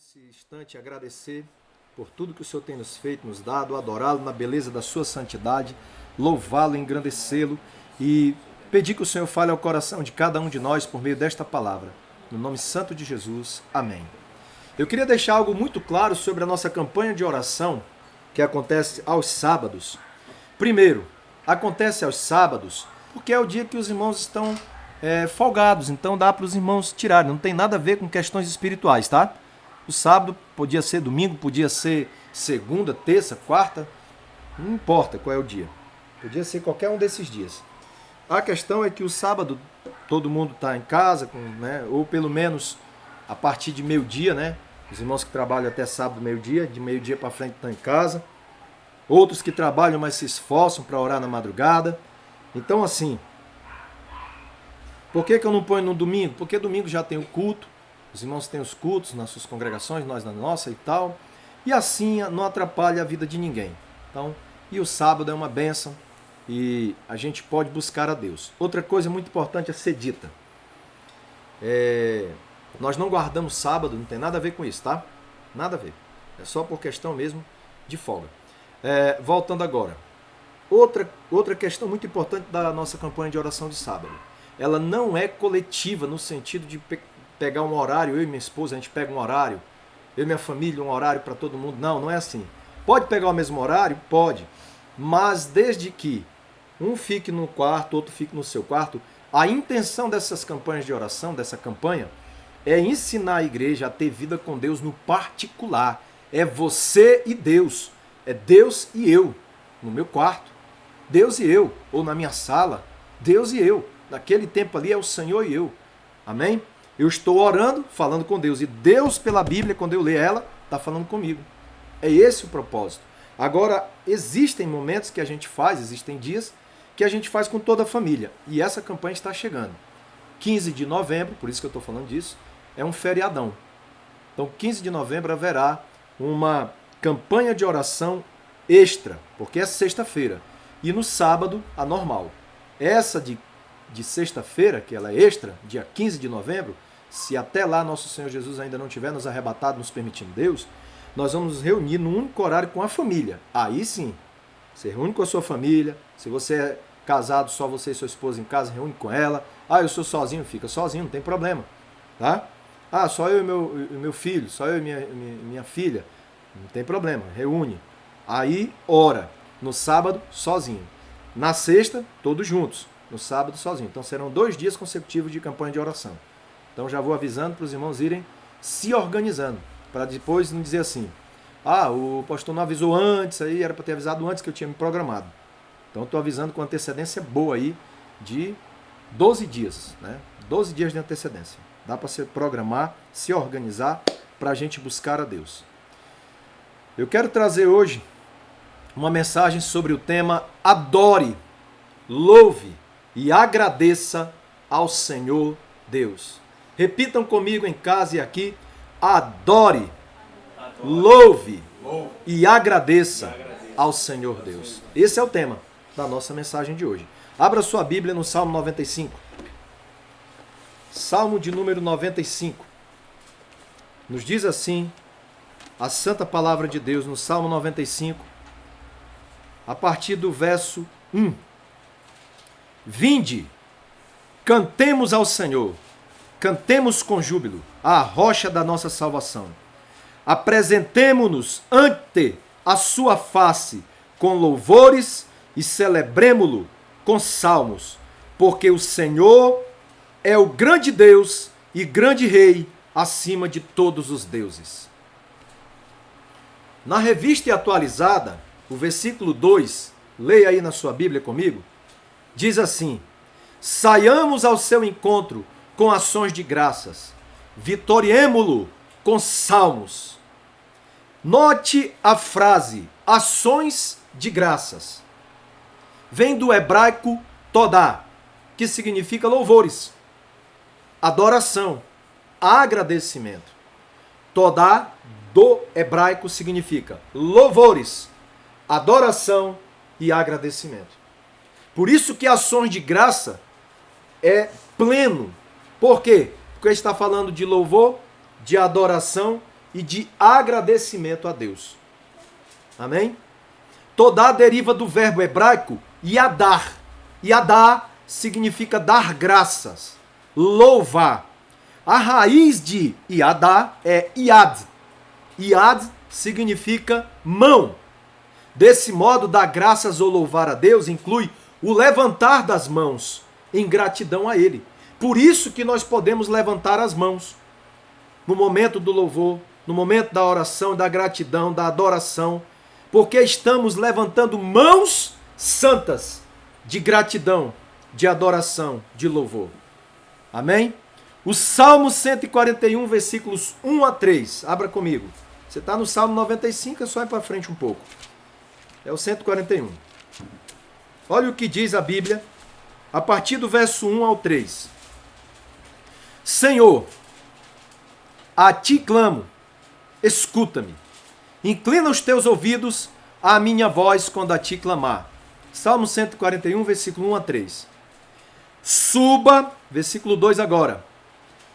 nesse instante agradecer por tudo que o Senhor tem nos feito, nos dado, adorá-lo na beleza da sua santidade, louvá-lo, engrandecê-lo e pedir que o Senhor fale ao coração de cada um de nós por meio desta palavra. No nome santo de Jesus. Amém. Eu queria deixar algo muito claro sobre a nossa campanha de oração que acontece aos sábados. Primeiro, acontece aos sábados porque é o dia que os irmãos estão folgados, então dá para os irmãos tirarem. Não tem nada a ver com questões espirituais, tá? O sábado podia ser domingo, podia ser segunda, terça, quarta, não importa qual é o dia. Podia ser qualquer um desses dias. A questão é que o sábado todo mundo está em casa, ou pelo menos a partir de meio-dia, né? Os irmãos que trabalham até sábado, meio-dia, de meio-dia para frente estão em casa. Outros que trabalham, mas se esforçam para orar na madrugada. Então, assim, por que eu não ponho no domingo? Porque domingo já tem o culto, os irmãos têm os cultos nas suas congregações, nós na nossa e tal. E assim não atrapalha a vida de ninguém. Então, e o sábado é uma bênção e a gente pode buscar a Deus. Outra coisa muito importante a ser dita. Nós não guardamos sábado, não tem nada a ver com isso, tá? Nada a ver. É só por questão mesmo de folga. Voltando agora. Outra questão muito importante da nossa campanha de oração de sábado. Ela não é coletiva no sentido de pegar um horário, eu e minha esposa, a gente pega um horário, eu e minha família, um horário para todo mundo. Não, não é assim. Pode pegar o mesmo horário? Pode. Mas desde que um fique no quarto, outro fique no seu quarto, a intenção dessas campanhas de oração, dessa campanha, é ensinar a igreja a ter vida com Deus no particular. É você e Deus. É Deus e eu, no meu quarto. Deus e eu. Ou na minha sala, Deus e eu. Naquele tempo ali é o Senhor e eu. Amém? Eu estou orando, falando com Deus. E Deus, pela Bíblia, quando eu ler ela, está falando comigo. É esse o propósito. Agora, existem momentos que a gente faz, existem dias que a gente faz com toda a família. E essa campanha está chegando. 15 de novembro, por isso que eu estou falando disso, é um feriadão. Então, 15 de novembro haverá uma campanha de oração extra, porque é sexta-feira. E no sábado, a normal. Essa de sexta-feira, que ela é extra, dia 15 de novembro, se até lá nosso Senhor Jesus ainda não tiver nos arrebatado, nos permitindo Deus, nós vamos nos reunir num único horário com a família. Aí sim, você reúne com a sua família. Se você é casado, só você e sua esposa em casa, reúne com ela. Ah, eu sou sozinho, fica sozinho, não tem problema. Tá? Ah, só eu e meu filho, só eu e minha filha, não tem problema, reúne. Aí, ora. No sábado, sozinho. Na sexta, todos juntos. No sábado, sozinho. Então serão 2 dias consecutivos de campanha de oração. Então já vou avisando para os irmãos irem se organizando, para depois não dizer assim, o pastor não avisou antes, aí era para ter avisado antes que eu tinha me programado. Então estou avisando com antecedência boa aí de 12 dias, né? 12 dias de antecedência. Dá para se programar, se organizar para a gente buscar a Deus. Eu quero trazer hoje uma mensagem sobre o tema adore, louve e agradeça ao Senhor Deus. Repitam comigo em casa e aqui, adore, louve e agradeça ao Senhor Deus. Esse é o tema da nossa mensagem de hoje. Abra sua Bíblia no Salmo 95. Salmo de número 95. Nos diz assim a santa palavra de Deus no Salmo 95, a partir do verso 1. Vinde, cantemos ao Senhor, cantemos com júbilo, a rocha da nossa salvação. Apresentemo-nos ante a sua face com louvores e celebremo-lo com salmos, porque o Senhor é o grande Deus e grande Rei acima de todos os deuses. Na revista atualizada, o versículo 2, leia aí na sua Bíblia comigo, diz assim: saiamos ao seu encontro com ações de graças, vitoriemo-lo com salmos. Note a frase, ações de graças. Vem do hebraico todá, que significa louvores, adoração, agradecimento. Todá, do hebraico, significa louvores, adoração e agradecimento. Por isso que ações de graça é pleno. Por quê? Porque está falando de louvor, de adoração e de agradecimento a Deus. Amém? Todá deriva do verbo hebraico yadar. Yadar significa dar graças, louvar. A raiz de yadar é yad. Yad significa mão. Desse modo, dar graças ou louvar a Deus inclui o levantar das mãos em gratidão a Ele. Por isso que nós podemos levantar as mãos no momento do louvor, no momento da oração, da gratidão, da adoração, porque estamos levantando mãos santas de gratidão, de adoração, de louvor. Amém? O Salmo 141, versículos 1 a 3. Abra comigo. Você está no Salmo 95, é só ir para frente um pouco. É o 141. Olha o que diz a Bíblia, a partir do verso 1 ao 3. Senhor, a ti clamo, escuta-me. Inclina os teus ouvidos à minha voz quando a ti clamar. Salmo 141, versículo 1 a 3. Suba, versículo 2 agora.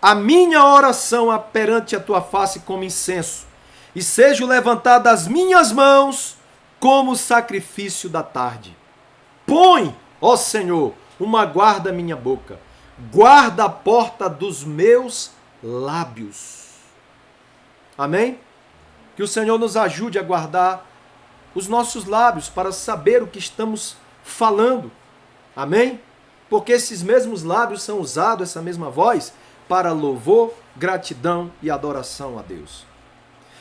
A minha oração perante a tua face como incenso, e seja levantada as minhas mãos como sacrifício da tarde. Põe, ó Senhor, uma guarda à minha boca, guarda a porta dos meus lábios. Amém? Que o Senhor nos ajude a guardar os nossos lábios para saber o que estamos falando. Amém? Porque esses mesmos lábios são usados, essa mesma voz, para louvor, gratidão e adoração a Deus.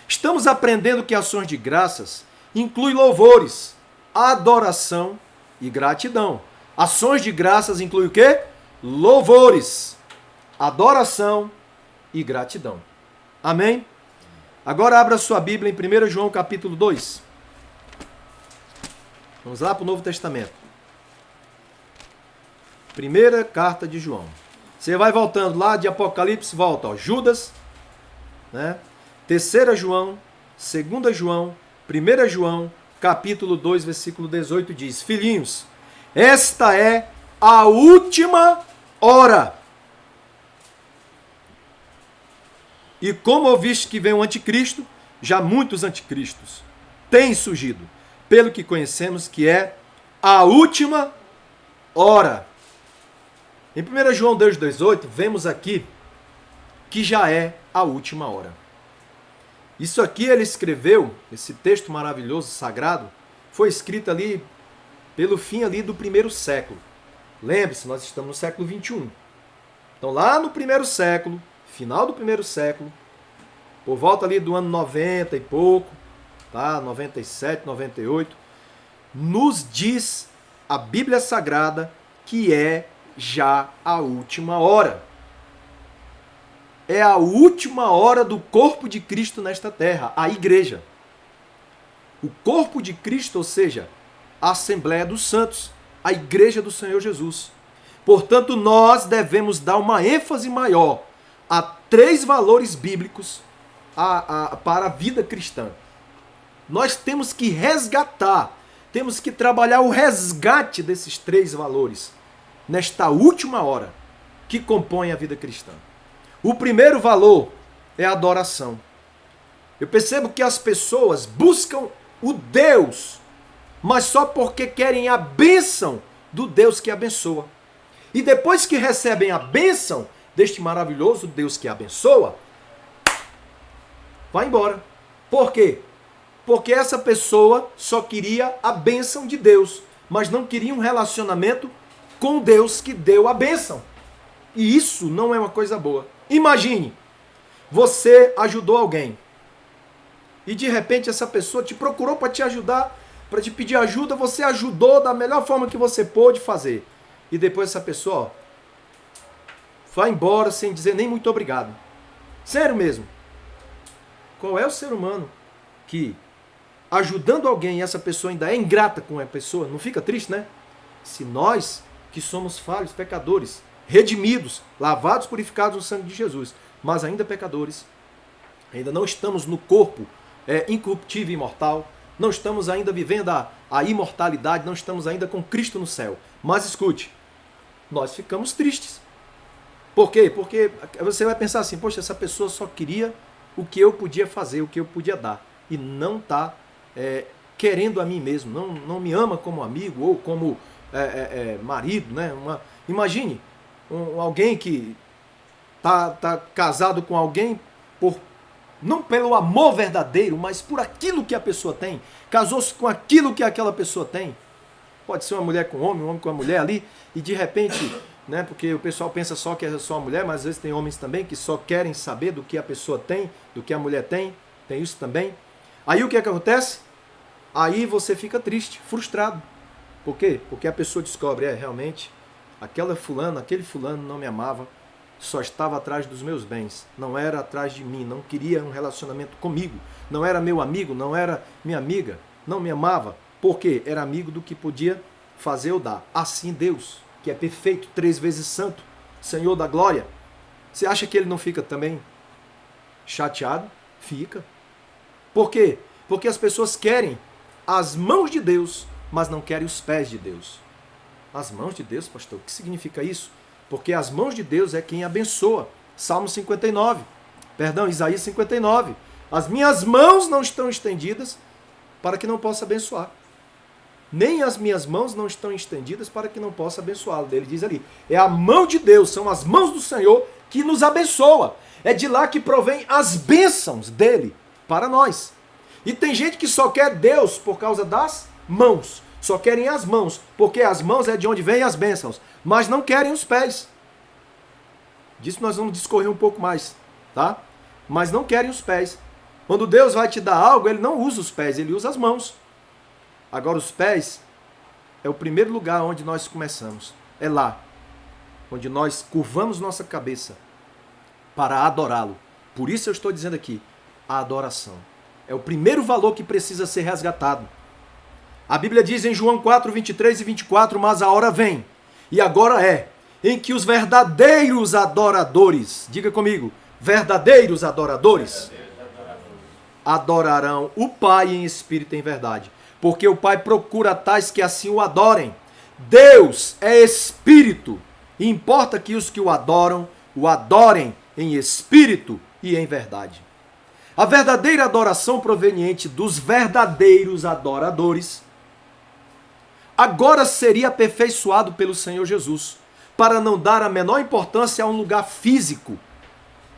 Estamos aprendendo que ações de graças incluem louvores, adoração e gratidão. Ações de graças incluem o quê? Louvores, adoração e gratidão. Amém? Agora abra sua Bíblia em 1 João capítulo 2. Vamos lá para o Novo Testamento. Primeira carta de João. Você vai voltando lá de Apocalipse, volta, ó, Judas, né? 3 João, 2 João, 1 João, capítulo 2, versículo 18 diz: Filhinhos, esta é a última hora. E como ouviste que vem o anticristo, já muitos anticristos têm surgido, pelo que conhecemos que é a última hora. Em 1 João 2,18, vemos aqui que já é a última hora. Isso aqui ele escreveu, esse texto maravilhoso, sagrado, foi escrito ali pelo fim ali do primeiro século. Lembre-se, nós estamos no século 21. Então lá no primeiro século, final do primeiro século, por volta ali do ano 90 e pouco, tá? 97, 98, nos diz a Bíblia Sagrada que é já a última hora. É a última hora do corpo de Cristo nesta terra, a igreja. O corpo de Cristo, ou seja, a Assembleia dos Santos, a igreja do Senhor Jesus. Portanto, nós devemos dar uma ênfase maior a 3 valores bíblicos para a vida cristã. Nós temos que resgatar, temos que trabalhar o resgate desses 3 valores nesta última hora que compõe a vida cristã. O primeiro valor é a adoração. Eu percebo que as pessoas buscam o Deus, mas só porque querem a bênção do Deus que abençoa. E depois que recebem a bênção deste maravilhoso Deus que abençoa, vai embora. Por quê? Porque essa pessoa só queria a bênção de Deus, mas não queria um relacionamento com Deus que deu a bênção. E isso não é uma coisa boa. Imagine, você ajudou alguém e de repente essa pessoa te procurou para te ajudar, para te pedir ajuda, você ajudou da melhor forma que você pôde fazer. E depois essa pessoa, ó, vai embora sem dizer nem muito obrigado. Sério mesmo. Qual é o ser humano que, ajudando alguém, e essa pessoa ainda é ingrata com a pessoa? Não fica triste, né? Se nós, que somos falhos, pecadores, redimidos, lavados, purificados no sangue de Jesus, mas ainda pecadores, ainda não estamos no corpo incorruptível e imortal, não estamos ainda vivendo a imortalidade, não estamos ainda com Cristo no céu. Mas escute, nós ficamos tristes. Por quê? Porque você vai pensar assim, poxa, essa pessoa só queria o que eu podia fazer, o que eu podia dar. E não está querendo a mim mesmo, não me ama como amigo ou como marido. Né? Imagine alguém que tá casado com alguém não pelo amor verdadeiro, mas por aquilo que a pessoa tem. Casou-se com aquilo que aquela pessoa tem. Pode ser uma mulher com um homem com uma mulher ali, e de repente, né, porque o pessoal pensa só que é só a mulher, mas às vezes tem homens também que só querem saber do que a pessoa tem, do que a mulher tem isso também. Aí o que acontece? Aí você fica triste, frustrado. Por quê? Porque a pessoa descobre, realmente, aquele fulano não me amava, só estava atrás dos meus bens, não era atrás de mim, não queria um relacionamento comigo, não era meu amigo, não era minha amiga, não me amava. Porque era amigo do que podia fazer ou dar. Assim Deus, que é perfeito, 3 vezes santo, Senhor da glória, você acha que ele não fica também chateado? Fica. Por quê? Porque as pessoas querem as mãos de Deus, mas não querem os pés de Deus. As mãos de Deus, pastor, o que significa isso? Porque as mãos de Deus é quem abençoa. Salmo 59, Isaías 59. As minhas mãos não estão estendidas para que não possa abençoar. Nem as minhas mãos não estão estendidas para que não possa abençoá-lo. Ele diz ali, é a mão de Deus, são as mãos do Senhor que nos abençoa. É de lá que provém as bênçãos dele para nós. E tem gente que só quer Deus por causa das mãos. Só querem as mãos, porque as mãos é de onde vêm as bênçãos. Mas não querem os pés. Disso nós vamos discorrer um pouco mais, tá? Mas não querem os pés. Quando Deus vai te dar algo, ele não usa os pés, ele usa as mãos. Agora, os pés é o primeiro lugar onde nós começamos. É lá, onde nós curvamos nossa cabeça para adorá-lo. Por isso eu estou dizendo aqui, a adoração. É o primeiro valor que precisa ser resgatado. A Bíblia diz em João 4, 23 e 24, mas a hora vem, e agora é, em que os verdadeiros adoradores, diga comigo, verdadeiros adoradores, adorarão o Pai em espírito e em verdade. Porque o Pai procura tais que assim o adorem. Deus é espírito, e importa que os que o adorem em espírito e em verdade. A verdadeira adoração proveniente dos verdadeiros adoradores agora seria aperfeiçoado pelo Senhor Jesus, para não dar a menor importância a um lugar físico,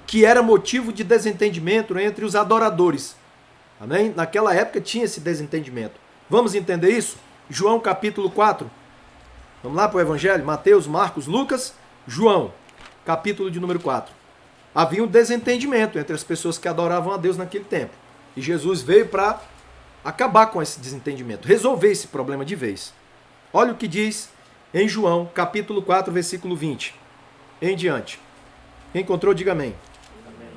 que era motivo de desentendimento entre os adoradores. Amém? Naquela época tinha esse desentendimento. Vamos entender isso? João capítulo 4. Vamos lá para o Evangelho? Mateus, Marcos, Lucas, João, capítulo de número 4. Havia um desentendimento entre as pessoas que adoravam a Deus naquele tempo. E Jesus veio para acabar com esse desentendimento, resolver esse problema de vez. Olha o que diz em João, capítulo 4, versículo 20. Em diante. Quem encontrou, diga amém. Amém.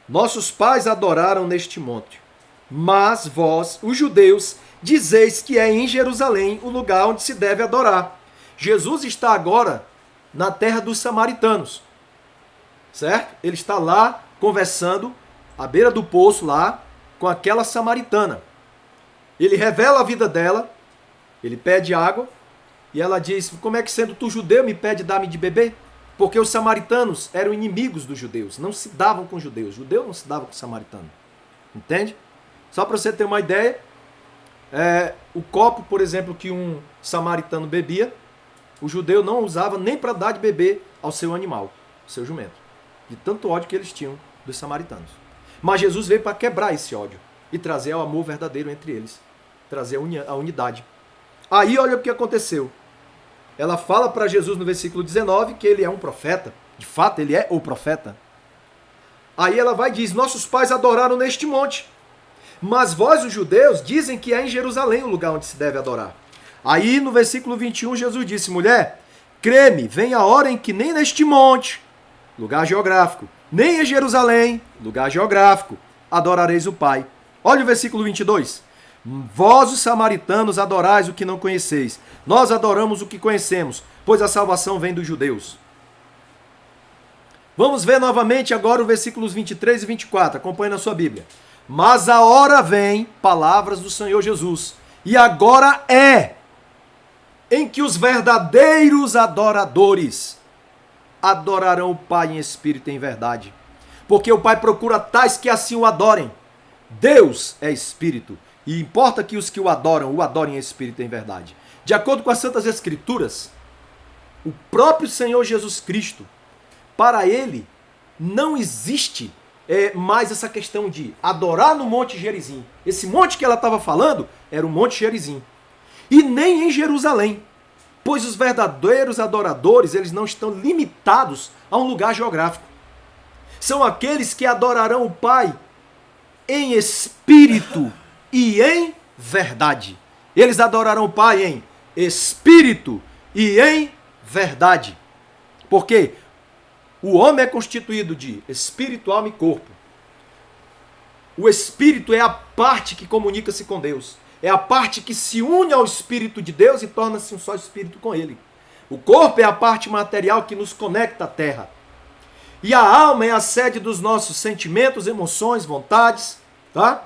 Nossos pais adoraram neste monte, mas vós, os judeus, dizeis que é em Jerusalém o lugar onde se deve adorar. Jesus está agora na terra dos samaritanos, certo? Ele está lá conversando à beira do poço lá com aquela samaritana. Ele revela a vida dela, ele pede água e ela diz, como é que sendo tu judeu me pede dar-me de beber? Porque os samaritanos eram inimigos dos judeus, não se davam com judeus. Judeu não se dava com samaritano. Entende? Só para você ter uma ideia, o copo, por exemplo, que um samaritano bebia, o judeu não usava nem para dar de beber ao seu animal, seu jumento. De tanto ódio que eles tinham dos samaritanos. Mas Jesus veio para quebrar esse ódio e trazer o amor verdadeiro entre eles. Trazer a unidade. Aí olha o que aconteceu. Ela fala para Jesus no versículo 19 que ele é um profeta. De fato, ele é o profeta. Aí ela vai e diz, nossos pais adoraram neste monte. Mas vós, os judeus, dizem que é em Jerusalém o lugar onde se deve adorar. Aí no versículo 21 Jesus disse, mulher, crê-me, vem a hora em que nem neste monte, lugar geográfico, nem em Jerusalém, lugar geográfico, adorareis o Pai. Olha o versículo 22. Vós, os samaritanos, adorais o que não conheceis. Nós adoramos o que conhecemos, pois a salvação vem dos judeus. Vamos ver novamente agora o versículos 23 e 24. Acompanhe na sua Bíblia. Mas a hora vem, palavras do Senhor Jesus, e agora é, em que os verdadeiros adoradores adorarão o Pai em espírito e em verdade. porque o Pai procura tais que assim o adorem. Deus é espírito, e importa que os que o adorem em espírito e em verdade. De acordo com as Santas Escrituras, o próprio Senhor Jesus Cristo, para ele, não existe mais essa questão de adorar no Monte Gerizim. Esse monte que ela estava falando era o Monte Gerizim. E nem em Jerusalém, pois os verdadeiros adoradores, eles não estão limitados a um lugar geográfico. São aqueles que adorarão o Pai em espírito e em verdade. Eles adorarão o Pai em espírito e em verdade. Porque o homem é constituído de espírito, alma e corpo. O espírito é a parte que comunica-se com Deus. É a parte que se une ao Espírito de Deus e torna-se um só espírito com Ele. O corpo é a parte material que nos conecta à terra. E a alma é a sede dos nossos sentimentos, emoções, vontades, tá?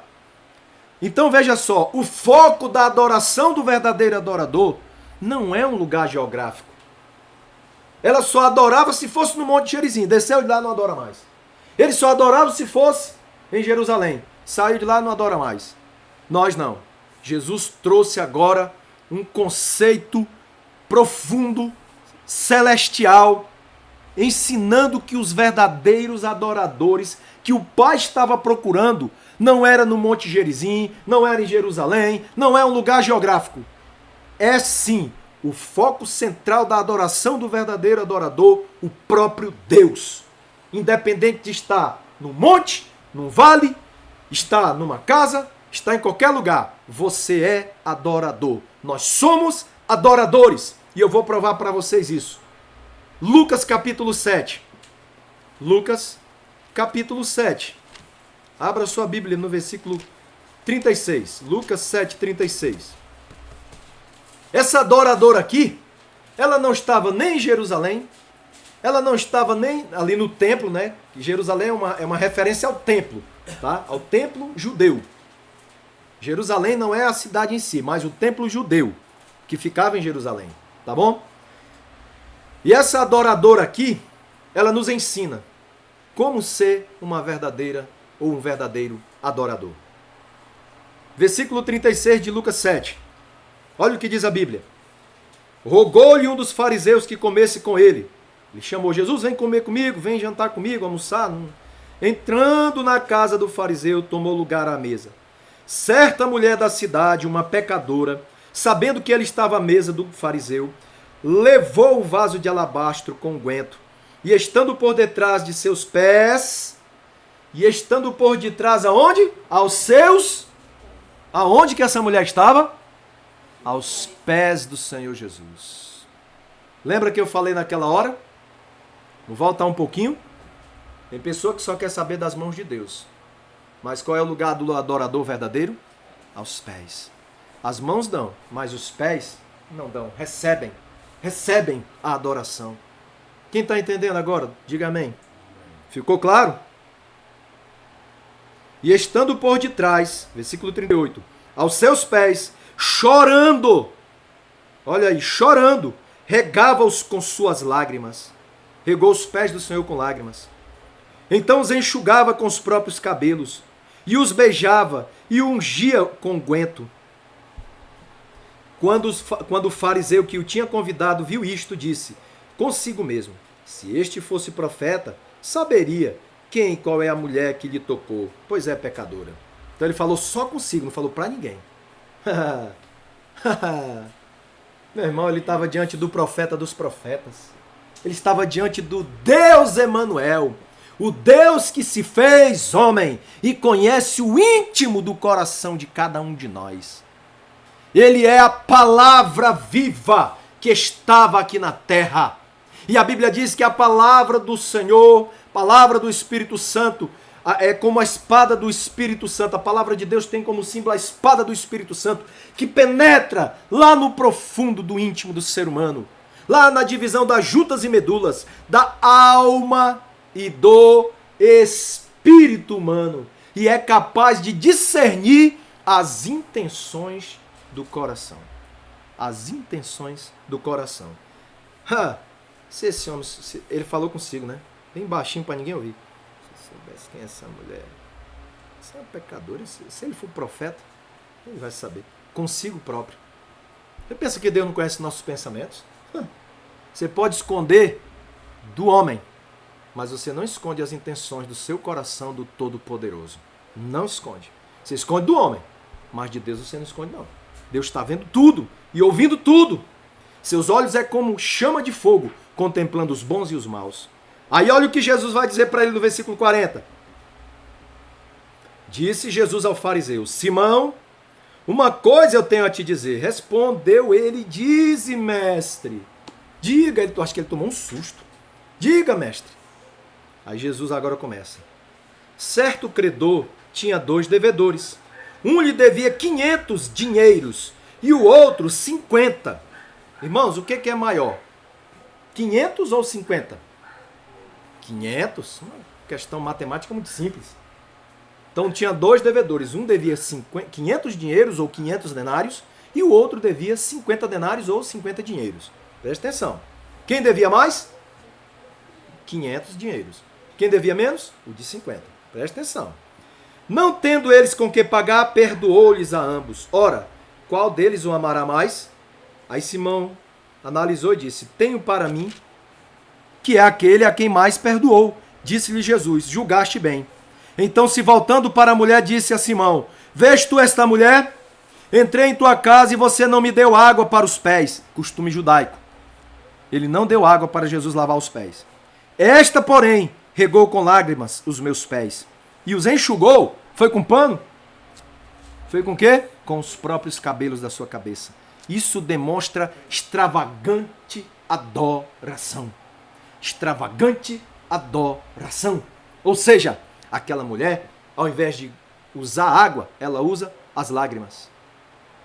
Então veja só, o foco da adoração do verdadeiro adorador não é um lugar geográfico. Ela só adorava se fosse no Monte Gerizim. Desceu de lá, não adora mais. Ele só adorava se fosse em Jerusalém. Saiu de lá, não adora mais. Nós não. Jesus trouxe agora um conceito profundo, celestial, ensinando que os verdadeiros adoradores que o Pai estava procurando não era no Monte Gerizim, não era em Jerusalém, não é um lugar geográfico. É sim o foco central da adoração do verdadeiro adorador, o próprio Deus. Independente de estar no monte, num vale, estar numa casa, estar em qualquer lugar, você é adorador. Nós somos adoradores. E eu vou provar para vocês isso. Lucas capítulo 7. Lucas capítulo 7. Abra sua Bíblia no versículo 36. Lucas 7, 36. Essa adoradora aqui, ela não estava nem em Jerusalém, ela não estava nem ali no templo, né? Jerusalém é uma referência ao templo, tá? Ao templo judeu. Jerusalém não é a cidade em si, mas o templo judeu, que ficava em Jerusalém, tá bom? E essa adoradora aqui, ela nos ensina como ser uma verdadeira ou um verdadeiro adorador. Versículo 36 de Lucas 7. Olha o que diz a Bíblia. Rogou-lhe um dos fariseus que comesse com ele. Ele chamou Jesus, vem comer comigo, vem jantar comigo, almoçar. Entrando na casa do fariseu, tomou lugar à mesa. Certa mulher da cidade, uma pecadora, sabendo que ele estava à mesa do fariseu, levou o vaso de alabastro com unguento, e estando por detrás de seus pés, aonde? Aos seus... Aonde que essa mulher estava? Aos pés do Senhor Jesus. Lembra que eu falei naquela hora? Vou voltar um pouquinho. Tem pessoa que só quer saber das mãos de Deus. Mas qual é o lugar do adorador verdadeiro? Aos pés. As mãos dão, mas os pés não dão. Recebem a adoração. Quem está entendendo agora? Diga amém. Ficou claro? E estando por detrás, versículo 38, aos seus pés, chorando, olha aí, chorando, regava-os com suas lágrimas. Regou os pés do Senhor com lágrimas. Então os enxugava com os próprios cabelos, e os beijava, e ungia com unguento. Quando o fariseu que o tinha convidado viu isto, disse consigo mesmo, se este fosse profeta, saberia qual é a mulher que lhe tocou, pois é pecadora. Então ele falou só consigo, não falou para ninguém. Meu irmão, ele estava diante do profeta dos profetas. Ele estava diante do Deus Emanuel, o Deus que se fez homem e conhece o íntimo do coração de cada um de nós. Ele é a palavra viva que estava aqui na terra. E a Bíblia diz que a palavra do Senhor, palavra do Espírito Santo, é como a espada do Espírito Santo. A palavra de Deus tem como símbolo a espada do Espírito Santo, que penetra lá no profundo do íntimo do ser humano, lá na divisão das juntas e medulas, da alma e do espírito humano, e é capaz de discernir as intenções do coração. As intenções do coração. Se esse homem, ele falou consigo, né? Bem baixinho para ninguém ouvir. soubesse quem é essa mulher. Você é um pecador. Se ele for profeta, ele vai saber. Consigo próprio. Você pensa que Deus não conhece nossos pensamentos? Você pode esconder do homem, mas você não esconde as intenções do seu coração do Todo-Poderoso. Não esconde. Você esconde do homem, mas de Deus você não esconde, não. Deus está vendo tudo e ouvindo tudo. Seus olhos é como chama de fogo, contemplando os bons e os maus. Aí olha o que Jesus vai dizer para ele no versículo 40. Disse Jesus ao fariseu: Simão, uma coisa eu tenho a te dizer. Respondeu ele: dize, mestre. Diga. Eu acho que ele tomou um susto. Diga, mestre. Aí Jesus agora começa. Certo credor tinha 2 devedores. Um lhe devia 500 dinheiros e o outro 50. Irmãos, o que é maior? 500 ou 50? 500? Uma questão matemática muito simples. Então tinha 2 devedores. Um devia 500 dinheiros ou 500 denários e o outro devia 50 denários ou 50 dinheiros. Presta atenção. Quem devia mais? 500 dinheiros. Quem devia menos? O de 50. Presta atenção. Não tendo eles com que pagar, perdoou-lhes a ambos. Ora, qual deles o amará mais? Aí Simão analisou e disse: tenho para mim que é aquele a quem mais perdoou. Disse-lhe Jesus: julgaste bem. Então, se voltando para a mulher, disse a Simão: vês tu esta mulher? Entrei em tua casa e você não me deu água para os pés. Costume judaico. Ele não deu água para Jesus lavar os pés. Esta, porém, regou com lágrimas os meus pés e os enxugou. Foi com pano? Foi com o quê? Com os próprios cabelos da sua cabeça. Isso demonstra extravagante adoração. Extravagante adoração. Ou seja, aquela mulher, ao invés de usar água, ela usa as lágrimas.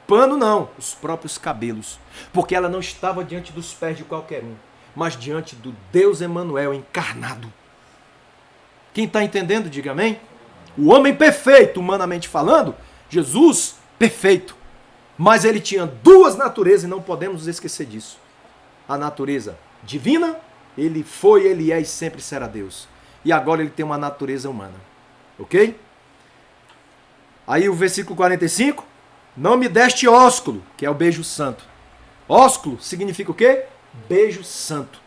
Pano não, os próprios cabelos. Porque ela não estava diante dos pés de qualquer um, mas diante do Deus Emanuel encarnado. Quem está entendendo, diga amém. O homem perfeito, humanamente falando, Jesus, perfeito. Mas ele tinha 2 naturezas e não podemos nos esquecer disso. A natureza divina, ele foi, ele é e sempre será Deus. E agora ele tem uma natureza humana. Ok? Aí o versículo 45. Não me deste ósculo, que é o beijo santo. Ósculo significa o quê? Beijo santo.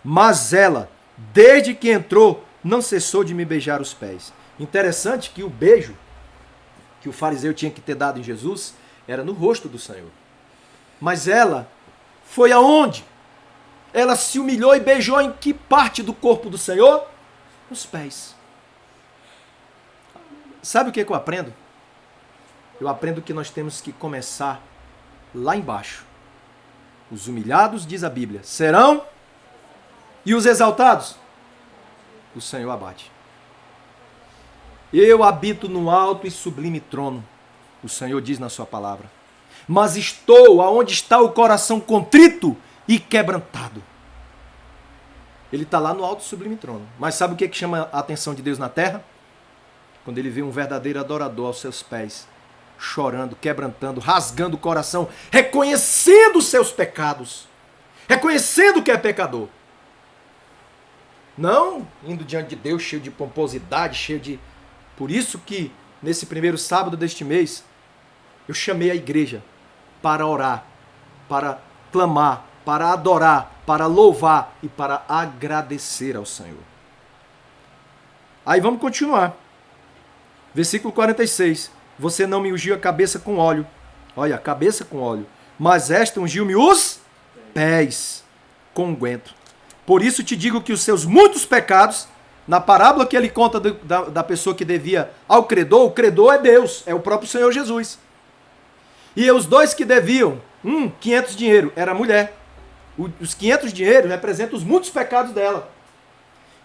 Mas ela, desde que entrou, não cessou de me beijar os pés. Interessante que o beijo que o fariseu tinha que ter dado em Jesus era no rosto do Senhor. Mas ela foi aonde? Ela se humilhou e beijou em que parte do corpo do Senhor? Nos pés. Sabe o que eu aprendo? Eu aprendo que nós temos que começar lá embaixo. Os humilhados, diz a Bíblia, serão, e os exaltados, o Senhor abate. Eu habito no alto e sublime trono, o Senhor diz na sua palavra. Mas estou aonde está o coração contrito e quebrantado. Ele está lá no alto e sublime trono. Mas sabe o que chama a atenção de Deus na terra? Quando ele vê um verdadeiro adorador aos seus pés, chorando, quebrantando, rasgando o coração, reconhecendo os seus pecados, reconhecendo que é pecador. Não indo diante de Deus cheio de pomposidade, cheio de... Por isso que, nesse primeiro sábado deste mês, eu chamei a igreja para orar, para clamar, para adorar, para louvar e para agradecer ao Senhor. Aí vamos continuar. Versículo 46. Você não me ungiu a cabeça com óleo. Olha, a cabeça com óleo. Mas esta ungiu-me os pés com unguento. Por isso te digo que os seus muitos pecados, na parábola que ele conta da pessoa que devia ao credor, o credor é Deus, é o próprio Senhor Jesus. E os 2 que deviam, 500 dinheiro, era a mulher. Os 500 dinheiro representam os muitos pecados dela.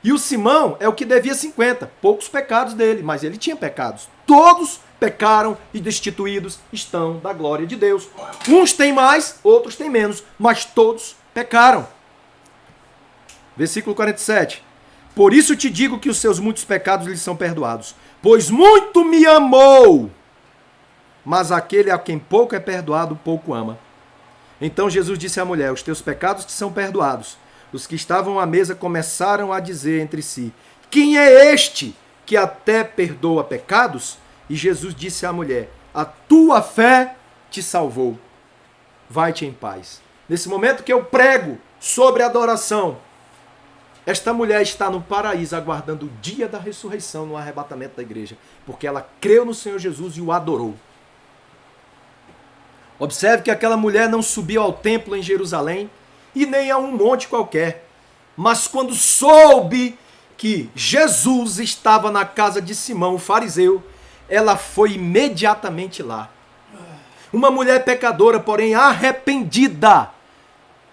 E o Simão é o que devia 50, poucos pecados dele, mas ele tinha pecados. Todos pecaram e destituídos estão da glória de Deus. Uns têm mais, outros têm menos, mas todos pecaram. Versículo 47. Por isso te digo que os seus muitos pecados lhe são perdoados, pois muito me amou. Mas aquele a quem pouco é perdoado, pouco ama. Então Jesus disse à mulher: os teus pecados te são perdoados. Os que estavam à mesa começaram a dizer entre si: quem é este que até perdoa pecados? E Jesus disse à mulher: a tua fé te salvou. Vai-te em paz. Nesse momento que eu prego sobre adoração, esta mulher está no paraíso aguardando o dia da ressurreição no arrebatamento da igreja, porque ela creu no Senhor Jesus e o adorou. Observe que aquela mulher não subiu ao templo em Jerusalém e nem a um monte qualquer, mas quando soube que Jesus estava na casa de Simão, o fariseu, ela foi imediatamente lá. Uma mulher pecadora, porém arrependida.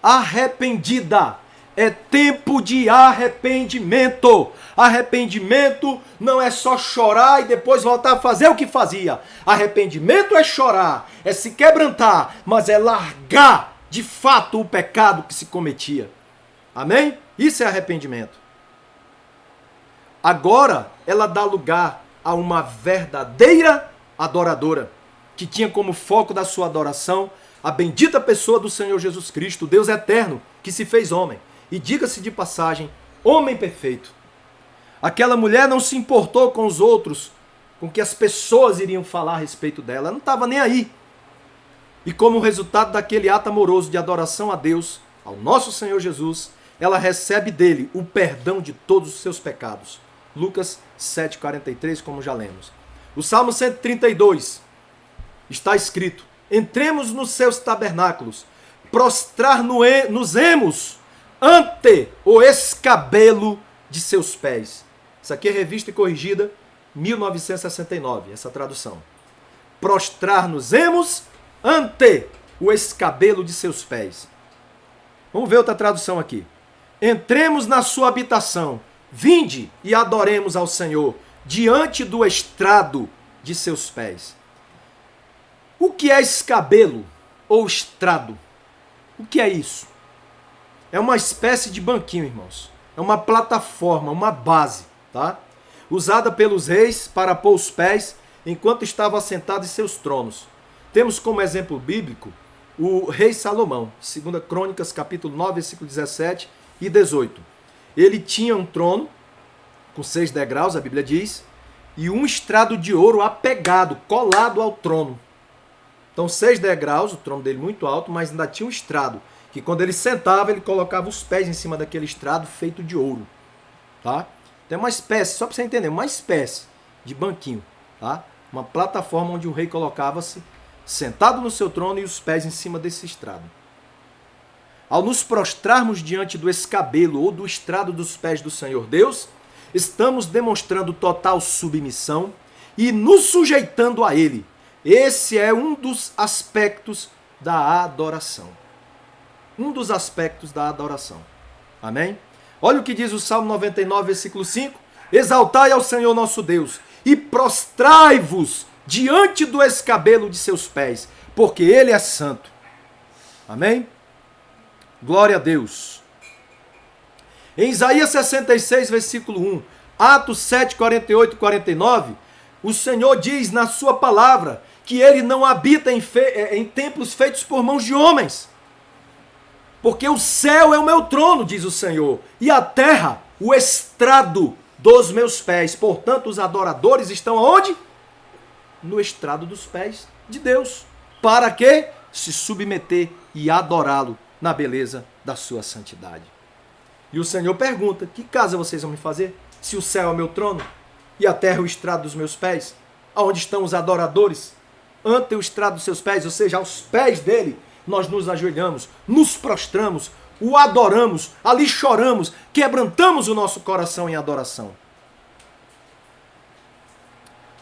Arrependida. É tempo de arrependimento. Arrependimento não é só chorar e depois voltar a fazer o que fazia. Arrependimento é chorar, é se quebrantar, mas é largar de fato o pecado que se cometia. Amém? Isso é arrependimento. Agora ela dá lugar a uma verdadeira adoradora, que tinha como foco da sua adoração a bendita pessoa do Senhor Jesus Cristo, Deus eterno, que se fez homem. E diga-se de passagem, homem perfeito. Aquela mulher não se importou com os outros, com o que as pessoas iriam falar a respeito dela. Ela não estava nem aí. E como resultado daquele ato amoroso de adoração a Deus, ao nosso Senhor Jesus, ela recebe dele o perdão de todos os seus pecados. Lucas 7,43, como já lemos. O Salmo 132 está escrito: entremos nos seus tabernáculos, prostrar-nos-emos ante o escabelo de seus pés. Isso aqui é Revista e Corrigida, 1969, essa tradução. Prostrar-nos-emos ante o escabelo de seus pés. Vamos ver outra tradução aqui. Entremos na sua habitação, vinde e adoremos ao Senhor, diante do estrado de seus pés. O que é escabelo ou estrado? O que é isso? É uma espécie de banquinho, irmãos. É uma plataforma, uma base, tá? Usada pelos reis para pôr os pés enquanto estavam assentados em seus tronos. Temos como exemplo bíblico o rei Salomão, 2 Crônicas, capítulo 9, versículo 17 e 18. Ele tinha um trono com 6 degraus, a Bíblia diz, e um estrado de ouro apegado, colado ao trono. Então 6 degraus, o trono dele muito alto, mas ainda tinha um estrado, que quando ele sentava, ele colocava os pés em cima daquele estrado feito de ouro. Tá? Então é uma espécie, só para você entender, uma espécie de banquinho. Tá? Uma plataforma onde o rei colocava-se sentado no seu trono e os pés em cima desse estrado. Ao nos prostrarmos diante do escabelo ou do estrado dos pés do Senhor Deus, estamos demonstrando total submissão e nos sujeitando a Ele. Esse é um dos aspectos da adoração. Um dos aspectos da adoração. Amém? Olha o que diz o Salmo 99, versículo 5. Exaltai ao Senhor nosso Deus e prostrai-vos diante do escabelo de seus pés, porque Ele é santo. Amém? Glória a Deus. Em Isaías 66, versículo 1, Atos 7, 48 e 49, o Senhor diz na sua palavra que Ele não habita em templos feitos por mãos de homens. Porque o céu é o meu trono, diz o Senhor, e a terra, o estrado dos meus pés. Portanto, os adoradores estão aonde? No estrado dos pés de Deus. Para quê? Se submeter e adorá-lo na beleza da sua santidade. E o Senhor pergunta: que casa vocês vão me fazer? Se o céu é o meu trono e a terra é o estrado dos meus pés, aonde estão os adoradores? Ante o estrado dos seus pés, ou seja, aos pés dele, nós nos ajoelhamos, nos prostramos, o adoramos, ali choramos, quebrantamos o nosso coração em adoração.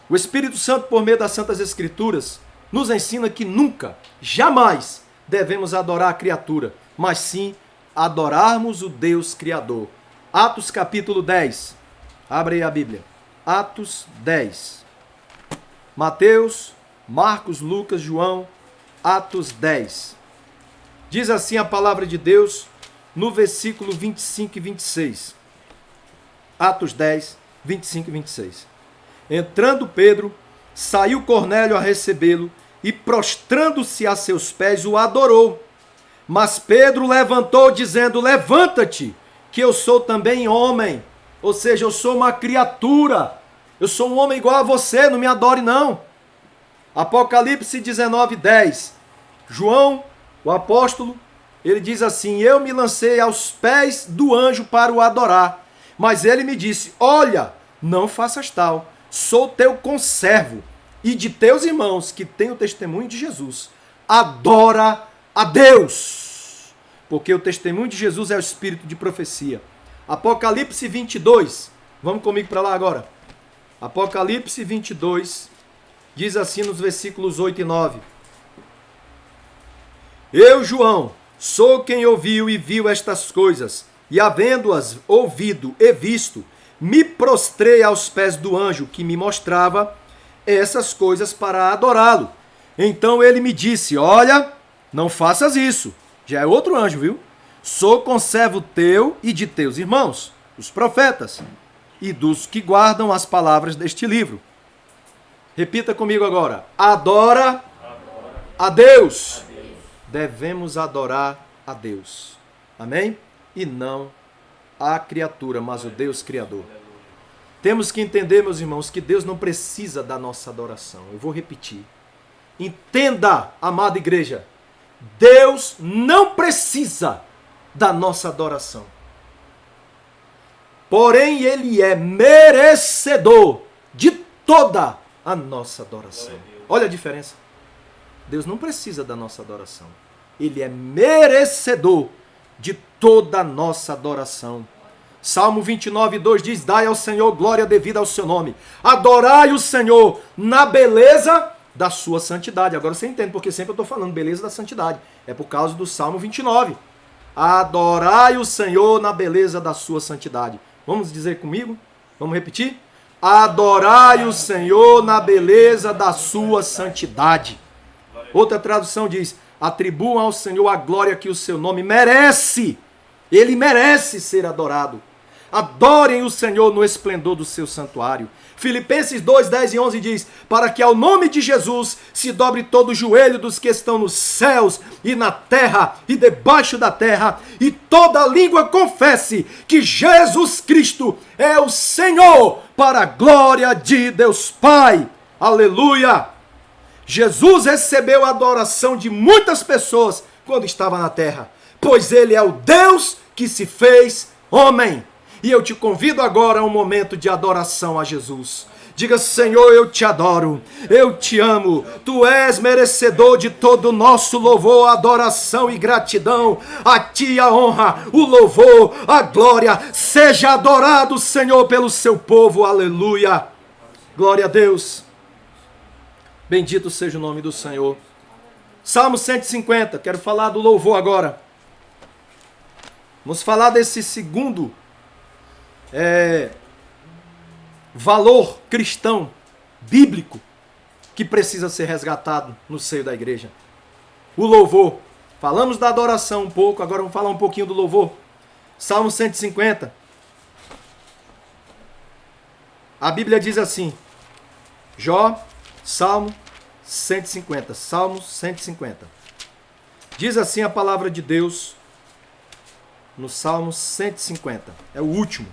O Espírito Santo, por meio das Santas Escrituras, nos ensina que nunca, jamais devemos adorar a criatura, mas sim adorarmos o Deus Criador. Atos capítulo 10. Abre aí a Bíblia. Atos 10. Mateus, Marcos, Lucas, João, Atos 10. Diz assim a palavra de Deus no versículo 25 e 26. Atos 10, 25 e 26. Entrando Pedro, saiu Cornélio a recebê-lo e, prostrando-se a seus pés, o adorou. Mas Pedro levantou, dizendo: levanta-te, que eu sou também homem. Ou seja, eu sou uma criatura. Eu sou um homem igual a você, não me adore não. Apocalipse 19:10. João, o apóstolo, ele diz assim: eu me lancei aos pés do anjo para o adorar. Mas ele me disse: olha, não faças tal. Sou teu conservo e de teus irmãos que têm o testemunho de Jesus. Adora a Deus. Porque o testemunho de Jesus é o espírito de profecia. Apocalipse 22. Vamos comigo para lá agora. Apocalipse 22. Diz assim nos versículos 8 e 9. Eu, João, sou quem ouviu e viu estas coisas, e havendo-as ouvido e visto, me prostrei aos pés do anjo que me mostrava essas coisas para adorá-lo. Então ele me disse: olha, não faças isso. Já é outro anjo, viu? Sou conservo teu e de teus irmãos, os profetas, e dos que guardam as palavras deste livro. Repita comigo agora. Adora a Deus. Devemos adorar a Deus. Amém? E não a criatura, mas o Deus Criador. Temos que entender, meus irmãos, que Deus não precisa da nossa adoração. Eu vou repetir. Entenda, amada igreja. Deus não precisa da nossa adoração. Porém, Ele é merecedor de toda a nossa adoração. Olha a diferença. Deus não precisa da nossa adoração. Ele é merecedor de toda a nossa adoração. Salmo 29:2 diz: dai ao Senhor glória devida ao seu nome. Adorai o Senhor na beleza da sua santidade. Agora você entende porque sempre eu estou falando beleza da santidade. É por causa do Salmo 29. Adorai o Senhor na beleza da sua santidade. Vamos dizer comigo? Vamos repetir? Adorai o Senhor na beleza da sua santidade. Outra tradução diz: atribuam ao Senhor a glória que o seu nome merece. Ele merece ser adorado. Adorem o Senhor no esplendor do seu santuário. Filipenses 2:10 e 11 diz: para que ao nome de Jesus se dobre todo o joelho dos que estão nos céus e na terra e debaixo da terra, e toda língua confesse que Jesus Cristo é o Senhor, para a glória de Deus Pai. Aleluia! Jesus recebeu a adoração de muitas pessoas quando estava na terra, pois Ele é o Deus que se fez homem. E eu te convido agora a um momento de adoração a Jesus. Diga: Senhor, eu te adoro, eu te amo, Tu és merecedor de todo o nosso louvor, adoração e gratidão. A Ti a honra, o louvor, a glória. Seja adorado, Senhor, pelo seu povo. Aleluia. Glória a Deus. Bendito seja o nome do Senhor. Salmo 150, quero falar do louvor agora. Vamos falar desse segundo valor cristão, bíblico, que precisa ser resgatado no seio da igreja. O louvor. Falamos da adoração um pouco, agora vamos falar um pouquinho do louvor. Salmo 150. A Bíblia diz assim, Salmo 150. Salmo 150. Diz assim a palavra de Deus no Salmo 150. É o último.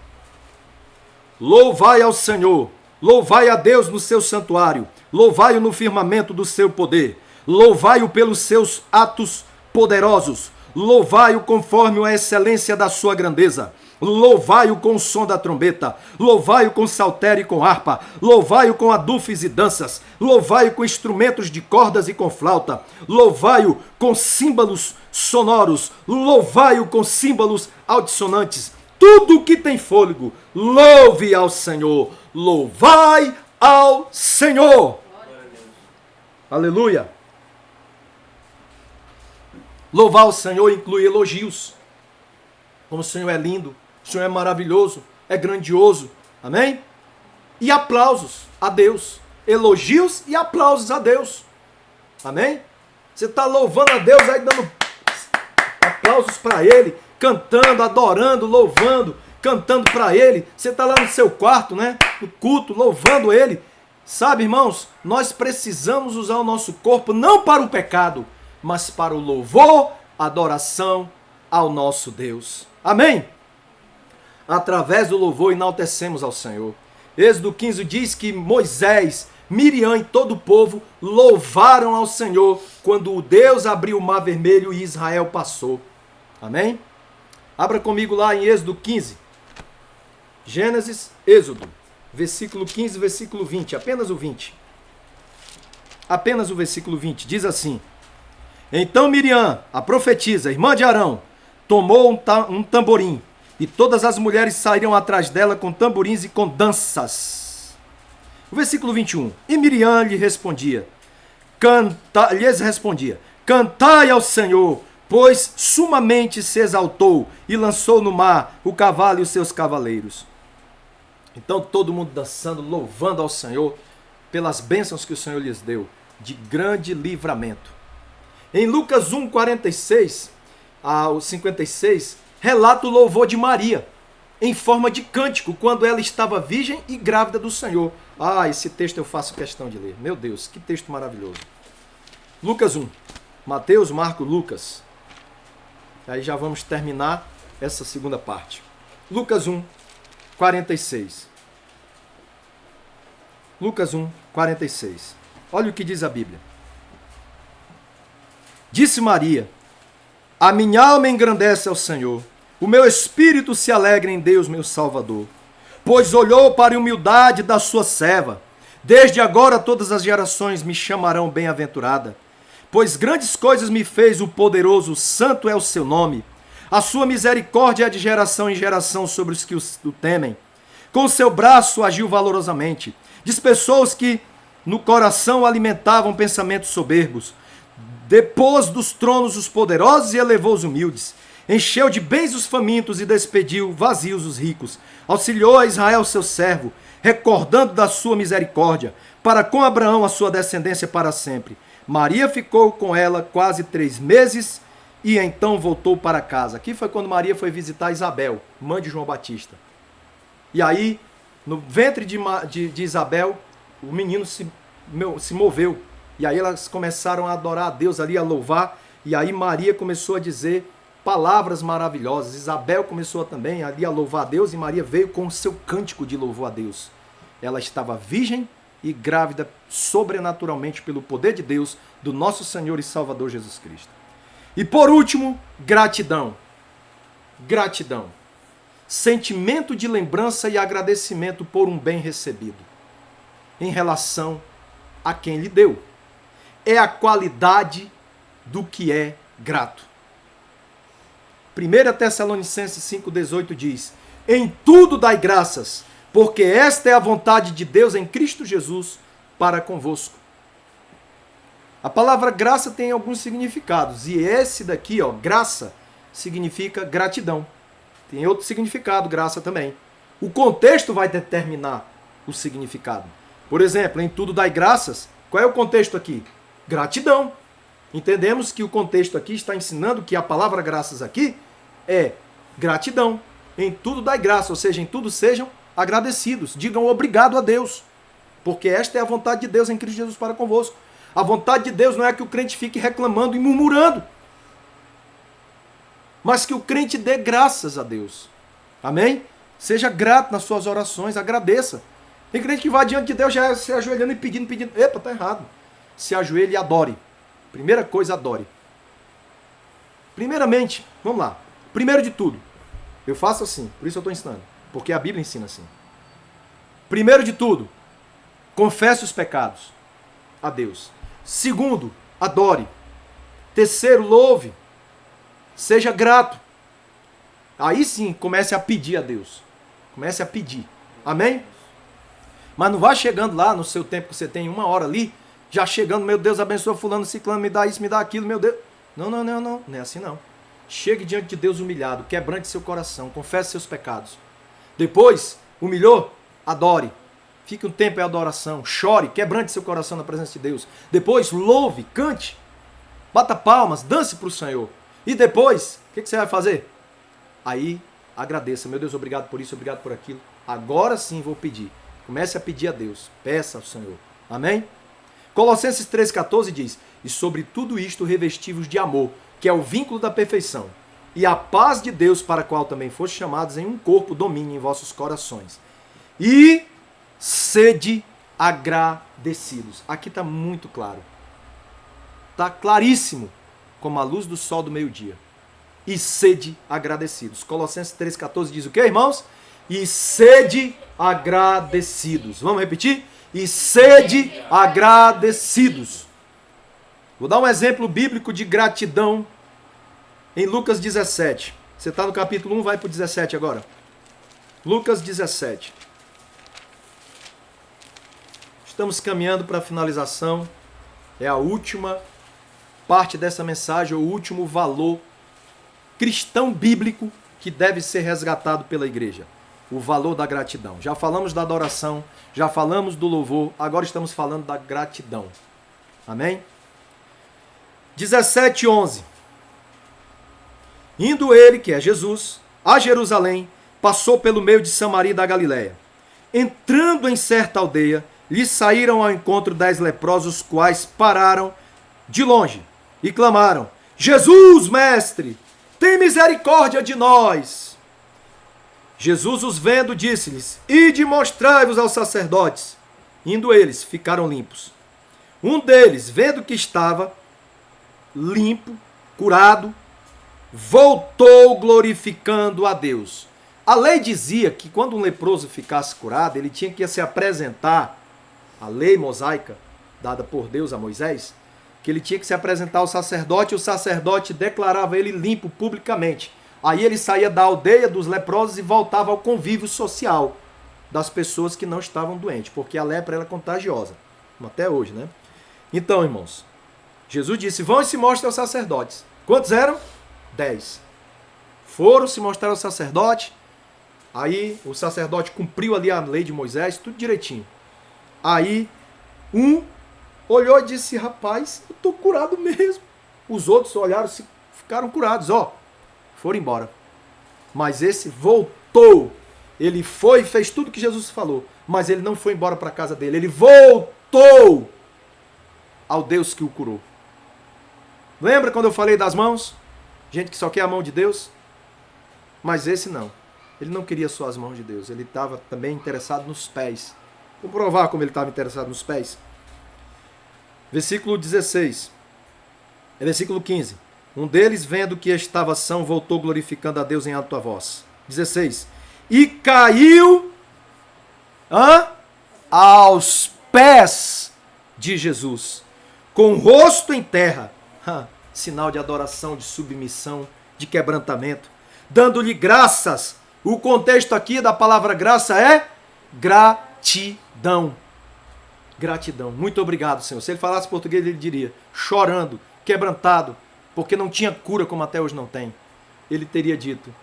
Louvai ao Senhor, louvai a Deus no seu santuário, louvai-o no firmamento do seu poder, louvai-o pelos seus atos poderosos, louvai-o conforme a excelência da sua grandeza, louvai-o com o som da trombeta, louvai-o com saltério e com harpa, louvai-o com adufes e danças, louvai-o com instrumentos de cordas e com flauta, louvai-o com símbolos sonoros, louvai-o com símbolos altissonantes. Tudo que tem fôlego, louve ao Senhor. Louvai ao Senhor. Aleluia. Louvar ao Senhor inclui elogios. Como o Senhor é lindo, o Senhor é maravilhoso, é grandioso. Amém? E aplausos a Deus. Elogios e aplausos a Deus. Amém? Você está louvando a Deus aí, dando aplausos para Ele, cantando, adorando, louvando, cantando para Ele. Você está lá no seu quarto, né? No culto, louvando Ele. Sabe, irmãos, nós precisamos usar o nosso corpo não para o pecado, mas para o louvor, adoração ao nosso Deus. Amém? através do louvor, enaltecemos ao Senhor. Êxodo 15 diz que Moisés, Miriam e todo o povo louvaram ao Senhor quando o Deus abriu o mar vermelho e Israel passou. Amém? Abra comigo lá em Êxodo 15. Gênesis, Êxodo, versículo 15, versículo 20, apenas o 20. Apenas o versículo 20, diz assim: Então Miriam, a profetisa, irmã de Arão, tomou um tamborim, e todas as mulheres saíram atrás dela com tamborins e com danças. O versículo 21. E Miriam lhes respondia, cantai ao Senhor, pois sumamente se exaltou e lançou no mar o cavalo e os seus cavaleiros. Então todo mundo dançando, louvando ao Senhor pelas bênçãos que o Senhor lhes deu, de grande livramento. Em Lucas 1, 46 ao 56, relata o louvor de Maria, em forma de cântico, quando ela estava virgem e grávida do Senhor. Ah, esse texto eu faço questão de ler. Meu Deus, que texto maravilhoso. Lucas 1, Mateus, Marcos, Lucas. Aí já vamos terminar essa segunda parte. Lucas 1, 46. Lucas 1, 46. Olha o que diz a Bíblia. Disse Maria: A minha alma engrandece ao Senhor, o meu espírito se alegra em Deus, meu Salvador, pois olhou para a humildade da sua serva. Desde agora todas as gerações me chamarão bem-aventurada, pois grandes coisas me fez o poderoso, santo é o seu nome. A sua misericórdia é de geração em geração sobre os que o temem. Com o seu braço agiu valorosamente, dispersou os que no coração alimentavam pensamentos soberbos. Depôs dos tronos os poderosos e elevou os humildes. Encheu de bens os famintos e despediu vazios os ricos. Auxiliou a Israel seu servo, recordando da sua misericórdia, para com Abraão a sua descendência para sempre. Maria ficou com ela quase 3 meses e então voltou para casa. Aqui foi quando Maria foi visitar Isabel, mãe de João Batista. E aí, no ventre de Isabel, o menino se moveu. E aí elas começaram a adorar a Deus ali, a louvar. E aí Maria começou a dizer palavras maravilhosas. Isabel começou também ali a louvar a Deus. E Maria veio com o seu cântico de louvor a Deus. Ela estava virgem e grávida sobrenaturalmente pelo poder de Deus, do nosso Senhor e Salvador Jesus Cristo. E por último, gratidão. Gratidão. Sentimento de lembrança e agradecimento por um bem recebido em relação a quem lhe deu. É a qualidade do que é grato. 1 Tessalonicenses 5,18 diz: Em tudo dai graças, porque esta é a vontade de Deus em Cristo Jesus para convosco. A palavra graça tem alguns significados, e esse daqui, ó, graça, significa gratidão. Tem outro significado, graça também. O contexto vai determinar o significado. Por exemplo, em tudo dai graças. Qual é o contexto aqui? Gratidão. Entendemos que o contexto aqui está ensinando que a palavra graças aqui é gratidão. Em tudo dai graça, ou seja, em tudo sejam agradecidos. Digam obrigado a Deus, porque esta é a vontade de Deus em Cristo Jesus para convosco. A vontade de Deus não é que o crente fique reclamando e murmurando, mas que o crente dê graças a Deus. Amém? Seja grato nas suas orações, agradeça. Tem crente que vai diante de Deus já se ajoelhando e pedindo. Epa, tá errado. Se ajoelhe e adore. Primeira coisa, adore. Primeiramente, vamos lá. Primeiro de tudo, eu faço assim, por isso eu estou ensinando, porque a Bíblia ensina assim. Primeiro de tudo, confesse os pecados a Deus. Segundo, adore. Terceiro, louve. Seja grato. Aí sim, comece a pedir a Deus. Comece a pedir. Amém? Mas não vá chegando lá no seu tempo que você tem 1 hora ali, já chegando, meu Deus, abençoa fulano, ciclano, me dá isso, me dá aquilo, meu Deus. Não. Não é assim não. Chegue diante de Deus humilhado, quebrante seu coração, confesse seus pecados. Depois, humilhou, adore. Fique um tempo em adoração, chore, quebrante seu coração na presença de Deus. Depois, louve, cante, bata palmas, dance para o Senhor. E depois, o que você vai fazer? Aí, agradeça. Meu Deus, obrigado por isso, obrigado por aquilo. Agora sim vou pedir. Comece a pedir a Deus. Peça ao Senhor. Amém? Colossenses 3,14 diz: E sobre tudo isto revestivos de amor, que é o vínculo da perfeição. e a paz de Deus, para a qual também foste chamados em um corpo, domine em vossos corações. E sede agradecidos. Aqui está muito claro. Está claríssimo, como a luz do sol do meio-dia. E sede agradecidos. Colossenses 3,14 diz o quê, irmãos? E sede agradecidos. Vamos repetir? E sede agradecidos. Vou dar um exemplo bíblico de gratidão em Lucas 17. Você está no capítulo 1, vai para o 17 agora. Lucas 17. Estamos caminhando para a finalização. É a última parte dessa mensagem, o último valor cristão bíblico que deve ser resgatado pela igreja. O valor da gratidão. Já falamos da adoração, já falamos do louvor, agora estamos falando da gratidão. Amém? 17:11. Indo ele, que é Jesus, a Jerusalém, passou pelo meio de Samaria e da Galiléia. Entrando em certa aldeia, lhe saíram ao encontro 10 leprosos, os quais pararam de longe e clamaram: Jesus, mestre, tem misericórdia de nós. Jesus, os vendo, disse-lhes: ide mostrai-vos aos sacerdotes. Indo eles, ficaram limpos. Um deles, vendo que estava limpo, curado, voltou glorificando a Deus. A lei dizia que quando um leproso ficasse curado, ele tinha que se apresentar, a lei mosaica dada por Deus a Moisés, que ele tinha que se apresentar ao sacerdote, e o sacerdote declarava ele limpo publicamente. Aí ele saía da aldeia dos leprosos e voltava ao convívio social das pessoas que não estavam doentes, porque a lepra era contagiosa, como até hoje, né? Então, irmãos, Jesus disse: vão e se mostrem aos sacerdotes. Quantos eram? 10. Foram se mostrar ao sacerdote. Aí o sacerdote cumpriu ali a lei de Moisés, tudo direitinho. Aí um olhou e disse: rapaz, eu estou curado mesmo. Os outros olharam e ficaram curados, ó. Foram embora. Mas esse voltou. Ele foi e fez tudo que Jesus falou. Mas ele não foi embora para a casa dele. Ele voltou ao Deus que o curou. Lembra quando eu falei das mãos? Gente que só quer a mão de Deus. Mas esse não. Ele não queria só as mãos de Deus. Ele estava também interessado nos pés. Vou provar como ele estava interessado nos pés. Versículo 16. Versículo 15. Um deles, vendo que estava são, voltou glorificando a Deus em alta voz. 16. E caiu aos pés de Jesus, com o rosto em terra. Sinal de adoração, de submissão, de quebrantamento, dando-lhe graças. O contexto aqui da palavra graça é gratidão. Gratidão. Muito obrigado, Senhor. Se ele falasse português, ele diria, chorando, quebrantado, porque não tinha cura como até hoje não tem. Ele teria dito: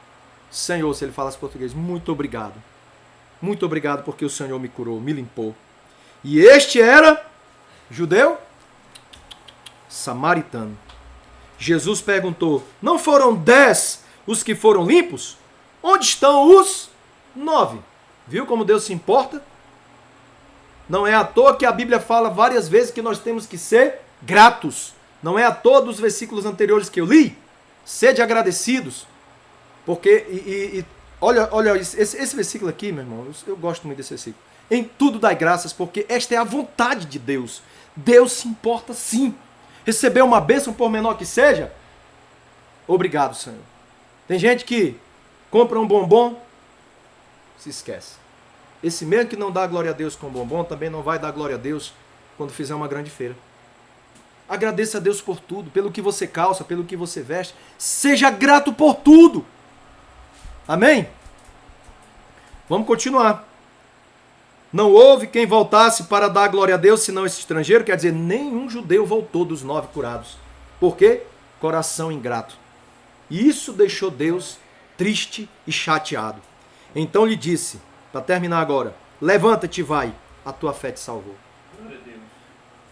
Senhor, se ele falasse português, muito obrigado. Muito obrigado porque o Senhor me curou, me limpou. E este era judeu? Samaritano. Jesus perguntou: não foram 10 os que foram limpos? Onde estão os 9? Viu como Deus se importa? Não é à toa que a Bíblia fala várias vezes que nós temos que ser gratos. Não é à toa dos versículos anteriores que eu li. Sede agradecidos. Porque, olha esse versículo aqui, meu irmão, eu gosto muito desse versículo. Em tudo dai graças, porque esta é a vontade de Deus. Deus se importa sim. Receber uma bênção, por menor que seja, obrigado, Senhor. Tem gente que compra um bombom, se esquece. Esse mesmo que não dá glória a Deus com bombom, também não vai dar glória a Deus quando fizer uma grande feira. Agradeça a Deus por tudo, pelo que você calça, pelo que você veste. Seja grato por tudo. Amém? Vamos continuar. Não houve quem voltasse para dar glória a Deus, senão esse estrangeiro. Quer dizer, nenhum judeu voltou dos 9 curados. Por quê? Coração ingrato. E isso deixou Deus triste e chateado. Então lhe disse, para terminar agora: levanta-te e vai, a tua fé te salvou.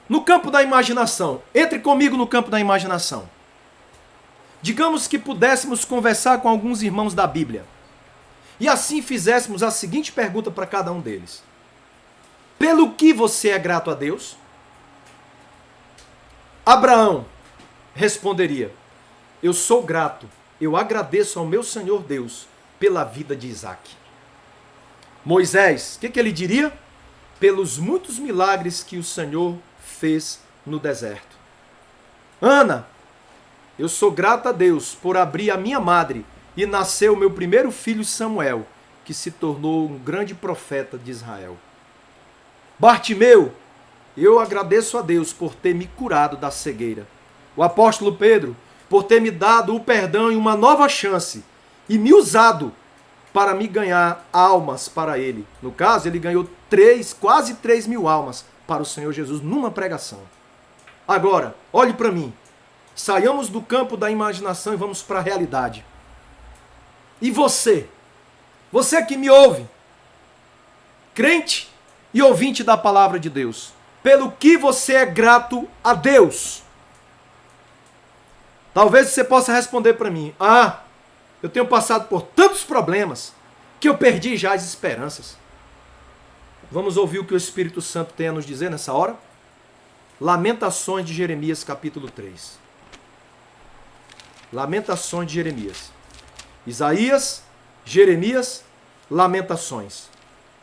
No campo da imaginação, entre comigo no campo da imaginação. Digamos que pudéssemos conversar com alguns irmãos da Bíblia. E assim fizéssemos a seguinte pergunta para cada um deles: pelo que você é grato a Deus? Abraão responderia: eu sou grato eu agradeço ao meu Senhor Deus pela vida de Isaque. Moisés, o que ele diria? Pelos muitos milagres que o Senhor fez no deserto. Ana, eu sou grata a Deus por abrir a minha madre e nasceu o meu primeiro filho Samuel, que se tornou um grande profeta de Israel. Bartimeu, eu agradeço a Deus por ter me curado da cegueira. O apóstolo Pedro, por ter me dado o perdão e uma nova chance e me usado para me ganhar almas para ele. No caso, ele ganhou quase 3.000 almas para o Senhor Jesus numa pregação. Agora, olhe para mim. Saiamos do campo da imaginação e vamos para a realidade. E você? Você que me ouve, crente e ouvinte da palavra de Deus, pelo que você é grato a Deus? Talvez você possa responder para mim: eu tenho passado por tantos problemas que eu perdi já as esperanças. Vamos ouvir o que o Espírito Santo tem a nos dizer nessa hora? Lamentações de Jeremias, capítulo 3. Lamentações de Jeremias. Isaías, Jeremias, Lamentações.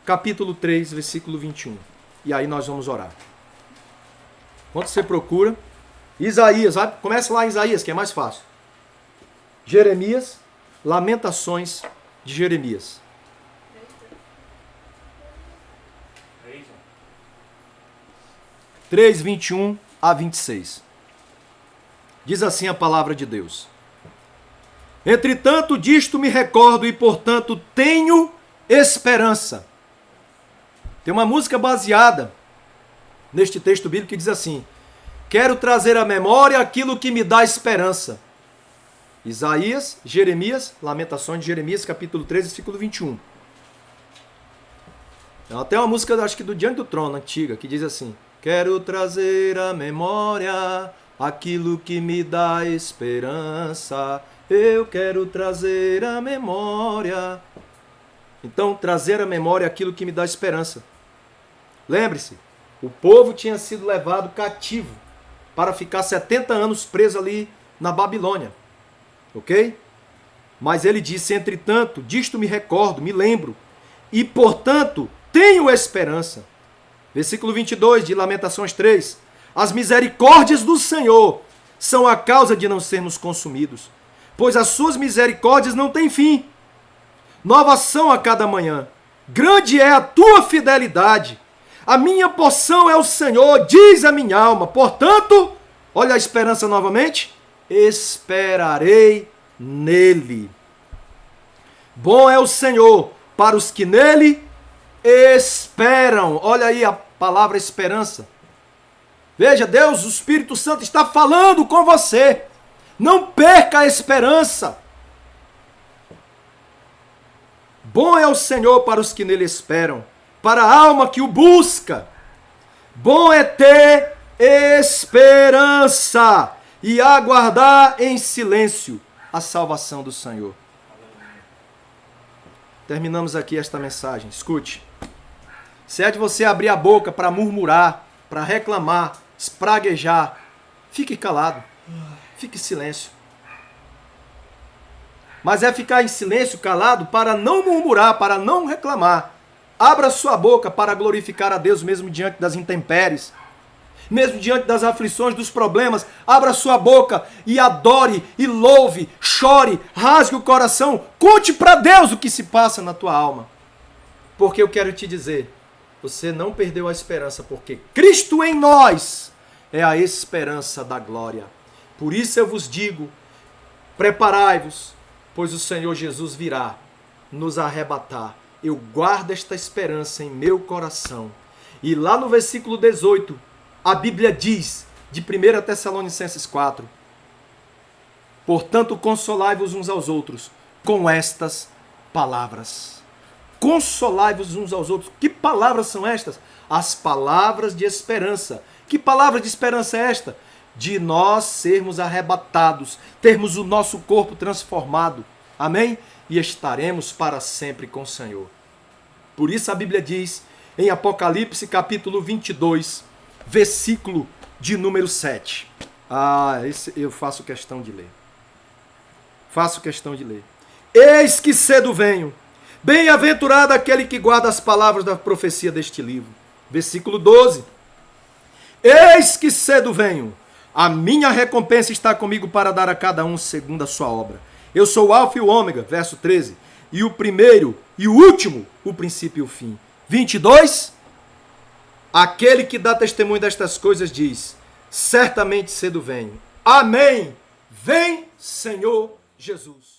Capítulo 3, versículo 21. E aí nós vamos orar. Quando você procura, Isaías, começa lá em Isaías, que é mais fácil. Jeremias, Lamentações de Jeremias. 3, 21 a 26. Diz assim a palavra de Deus: Entretanto, disto me recordo e, portanto, tenho esperança. Tem uma música baseada neste texto bíblico que diz assim: quero trazer à memória aquilo que me dá esperança. Isaías, Jeremias, Lamentações de Jeremias, capítulo 13, versículo 21. Tem até uma música, acho que do Diante do Trono, antiga, que diz assim: quero trazer à memória aquilo que me dá esperança. Eu quero trazer à memória. Então, trazer à memória aquilo que me dá esperança. Lembre-se, o povo tinha sido levado cativo para ficar 70 anos preso ali na Babilônia. Ok? Mas ele disse: entretanto, disto me recordo, me lembro, e portanto tenho esperança. Versículo 22 de Lamentações 3. As misericórdias do Senhor são a causa de não sermos consumidos, pois as suas misericórdias não têm fim. Novas são a cada manhã. Grande é a tua fidelidade. A minha porção é o Senhor, diz a minha alma. Portanto, olha a esperança novamente. Esperarei nele. Bom é o Senhor para os que nele esperam. Olha aí a palavra esperança. Veja, Deus, o Espírito Santo está falando com você. Não perca a esperança. Bom é o Senhor para os que nele esperam, para a alma que o busca. Bom é ter esperança e aguardar em silêncio a salvação do Senhor. Terminamos aqui esta mensagem. Escute. Se é de você abrir a boca para murmurar, para reclamar, espraguejar, fique calado. Fique em silêncio. Mas é ficar em silêncio, calado, para não murmurar, para não reclamar. Abra sua boca para glorificar a Deus mesmo diante das intempéries, mesmo diante das aflições, dos problemas. Abra sua boca e adore, e louve, chore, rasgue o coração. Conte para Deus o que se passa na tua alma. Porque eu quero te dizer, você não perdeu a esperança, porque Cristo em nós é a esperança da glória. Por isso eu vos digo, preparai-vos, pois o Senhor Jesus virá nos arrebatar. Eu guardo esta esperança em meu coração. E lá no versículo 18, a Bíblia diz, de 1 Tessalonicenses 4, portanto, consolai-vos uns aos outros com estas palavras. Consolai-vos uns aos outros. Que palavras são estas? As palavras de esperança. Que palavra de esperança é esta? De nós sermos arrebatados, termos o nosso corpo transformado, amém? E estaremos para sempre com o Senhor. Por isso a Bíblia diz, em Apocalipse capítulo 22, versículo de número 7. Esse eu faço questão de ler. Faço questão de ler. Eis que cedo venho. Bem-aventurado aquele que guarda as palavras da profecia deste livro. Versículo 12. Eis que cedo venho. A minha recompensa está comigo para dar a cada um segundo a sua obra. Eu sou o Alfa e o Ômega, verso 13. E o primeiro e o último, o princípio e o fim. 22. Aquele que dá testemunho destas coisas diz: certamente cedo venho. Amém. Vem, Senhor Jesus.